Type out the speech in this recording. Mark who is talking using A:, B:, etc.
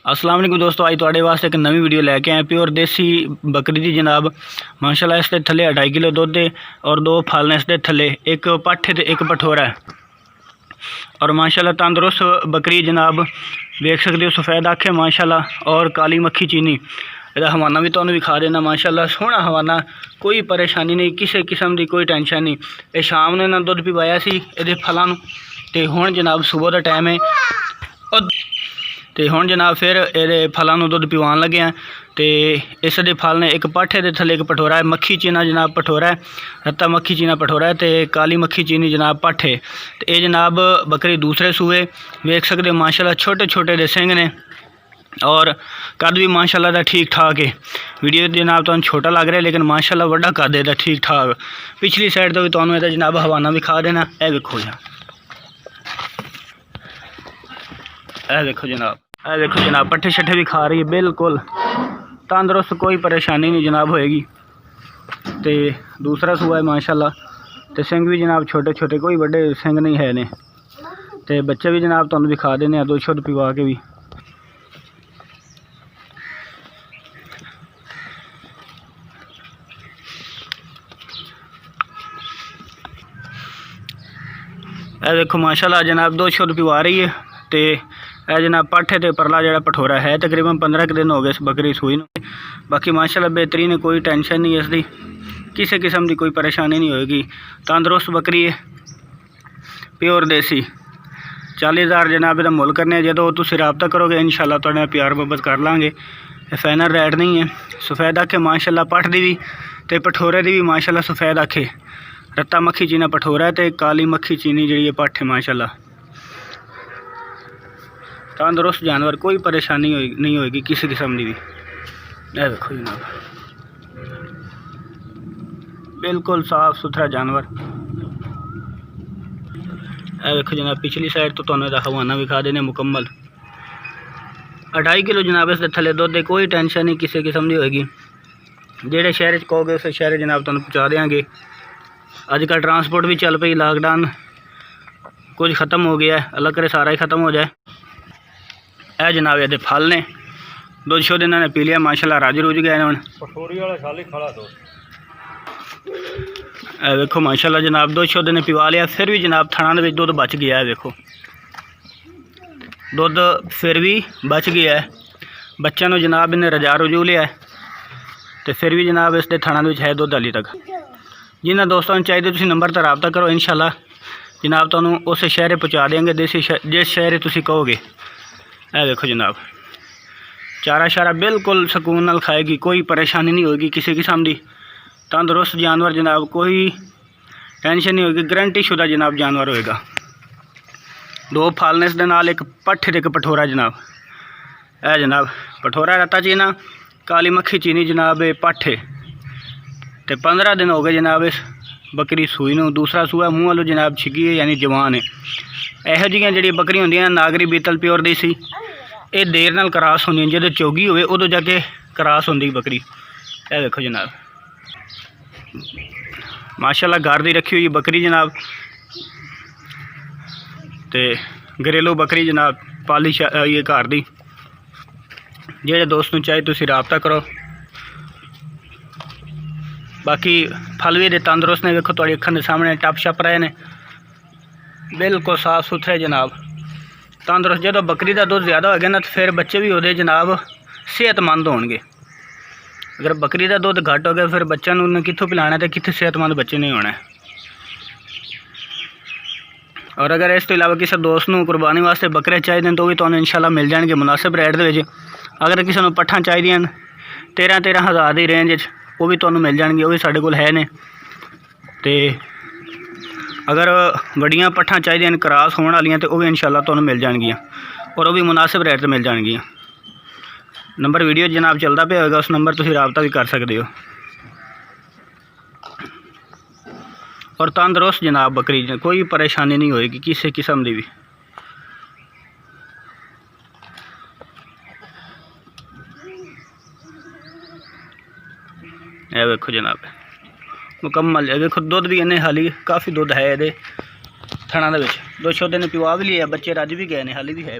A: अस्सलाम वालेकुम दोस्तों, आज तुहाडे वास्ते एक नवी वीडियो लैके आए प्योर देसी बकरी दी जनाब। माशाल्लाह इसके थले 2.5 किलो दुध है और 2 फल ने इसके थले, एक पट्ठ ते एक पठोरा है। और माशाल्लाह तंदुरुस्त बकरी जनाब, देख सकते हो सफ़ेद आँखें माशाल्लाह और काली मक्खी चीनी। ਇਹਦਾ हवाना भी तुहानू विखा देना। माशाल्लाह सोहना हवाना, कोई परेशानी नहीं, किसी किस्म की कोई टेंशन नहीं। ये शाम ने ना दुध पिवाया सी ये फलों तो हुण जनाब सुबह का टाइम है तो हुण जनाब फिर ये फलों दुध पिवान लगे हैं। तो इस दे फल ने एक पाठे के थले एक पठोरा है, मक्खी चीना जनाब पठोरा है, रत्ता मक्खी चीना पठोरा है, तो काली मक्खी चीनी जनाब पाठे। तो ये जनाब बकरी दूसरे सूए वेख सकते हो माशाल्लाह छोटे छोटे दे सिंह ने और कद भी माशाल्लाह दा ठीक ठाक है। वीडियो जनाब तुहानू छोटा लग रहा है लेकिन माशाल्लाह वड्डा कद है ठीक ठाक। पिछली साइड तो भी तुहानू इहदा जनाब हवाना विखा देना। यह वेखो जी, यह देखो जनाब, यह देखो जनाब पट्ठे शट्ठे भी खा रही है, बिल्कुल तंदुरुस्त, कोई परेशानी नहीं जनाब होएगी। तो दूसरा सूआ है माशाल्लाह। तो सिंह भी जनाब छोटे छोटे, कोई बड़े सिंह नहीं है ने। तो बच्चे भी जनाब तुहानू दिखा देने दुध शुद्ध पिवा के भी। यह देखो माशाल्लाह जनाब दुध शुद्ध पिवा रही है। तो यह जनाब पाठे ते परला जड़ा पठोरा है, तकरीबन 15 दिन हो गए इस बकरी सूई नूं। बाकी माशाल्लाह बेहतरीन है, कोई टेंशन नहीं इसकी, किसी किस्म की कोई परेशानी नहीं होएगी। तंदुरुस्त बकरी है, प्योर देसी। 40,000 जनाब इहदा मुल करने, जो तुसीं राबता करोगे इंशाल्लाह तुहाडे नाल प्यार मुहब्बत कर लांगे। फाइनल रेट नहीं है। सफ़ेद आखे माशाल्लाह पठ दी भी ते पठोरे दी भी माशाल्लाह सफ़ेद आखे। रत्ता मक्खी चीना पठोरा है तो काली मक्खी चीनी जी पठ है माशाल्लाह। तंदुरुस्त जानवर, कोई परेशानी नहीं होएगी किसी किस्म की भी। यह देखो जनाब बिल्कुल साफ सुथरा जानवर। यह देखो जनाब पिछली साइड तो तुहानू इहदा हवाना विखा देने मुकम्मल। 2.5 किलो जनाब इस थले दुध है, कोई टेंशन नहीं किसी किस्म की होएगी। जेड़े शहर कहोगे उस शहर जनाब तुहानू पहुँचा देंगे। अजकल ट्रांसपोर्ट भी चल पई, लॉकडाउन कुछ ख़त्म हो गया है, अल्लाह करे सारा ही ख़त्म हो जाए। यह जनाब ये फल ने, दुध शुद्ध इन्होंने पी लिया माशाल्लाह, रज रुज गए हुण। देखो माशाल्लाह जनाब दुध शुद्ध ने पिवा लिया, फिर भी जनाब थणा दे दुध बच गया है। देखो दुध फिर भी बच गया है। बच्चों जनाब इन्हें रजा रुजू लिया है तो फिर भी जनाब इसके थणा है दुध हाली तक। जिन्होंने दोस्तों ने चाहिए तुम नंबर पर रबता करो, इंशाल्लाह जनाब तुहानू उस शहर पहुँचा देंगे देसी जिस शहर तुम कहोगे। यह देखो जनाब चारा शारा बिल्कुल सुकून नाल खाएगी, कोई परेशानी नहीं होगी किसी किस्म की। तंदुरुस्त जानवर जनाब, कोई टेंशन नहीं होगी, गारंटी शुदा जनाब जानवर होएगा। 2 फल ने इस दे नाल, एक पट्ठ ते एक पठोरा जनाब। यह जनाब पठोरा रत्ता चीना, काली मक्खी चीनी जनाब ये पट्ठ। तो 15 दिन हो गए जनाब इस बकरी सूई नूं। दूसरा सूआ मूँह वालों जनाब छिगी है, यानी जवान है। यहो जिहियां जिहड़ियां बकरी होंदियां नागरी बीतल प्योर देसी, ये देर नाल क्रॉस होंदियां, जो चोगी होवे उदों जाके क्रॉस होंदी बकरी। यह देखो जनाब माशाल्लाह घर दी रखी हुई बकरी जनाब। तो घरेलू बकरी जनाब पाली ये घर दी। जेड़े दोस्त नूं चाहे तुसीं राबता करो। बाकी फल भी दे तंदुरुस्त ने, देखो तुहाडी अखां दे सामने टप छप रहे हैं, बिल्कुल साफ सुथरे जनाब तंदुरुस्त। जो बकरी का दुध ज़्यादा होगा ना तो फिर बच्चे भी होते जनाब सेहतमंद होंगे। अगर बकरी का दुध घट हो गया फिर बच्चों ने कितों पिलाना तो कितने सेहतमंद बच्चे नहीं होना। और अगर इस तो इलावा किसी दोस्त को कुर्बानी वास्ते बकरे चाहिए तो भी तुहानू इंशाल्लाह मिल जाएंगे मुनासिब रेट के। अगर किसी को पट्ठा चाहिए 13-13 हज़ार की रेंज वो भी तुहानू मिल जाएंगे, वो भी साढ़े कोल है ने। तो अगर वड्डियां पट्ठा चाहिए क्रॉस होने वाली तो वह भी इंशाल्लाह तुहानू मिल जाएगियाँ और वो भी मुनासिब रेट मिल जाएगियाँ। नंबर वीडियो जनाब चलता पे होगा, उस नंबर तुसीं राबता भी कर सकते हो। और तंदुरुस्त जनाब बकरी, कोई परेशानी नहीं होएगी किसी किस्म की भी। यह देखो जनाब मुकम्मल। देखो दुध भी इन्हें हाली काफ़ी दुध है ये थणा दे विच। दुध शुद्ध ने पिवा भी लिया, बच्चे रज भी गए ने, हाली भी है।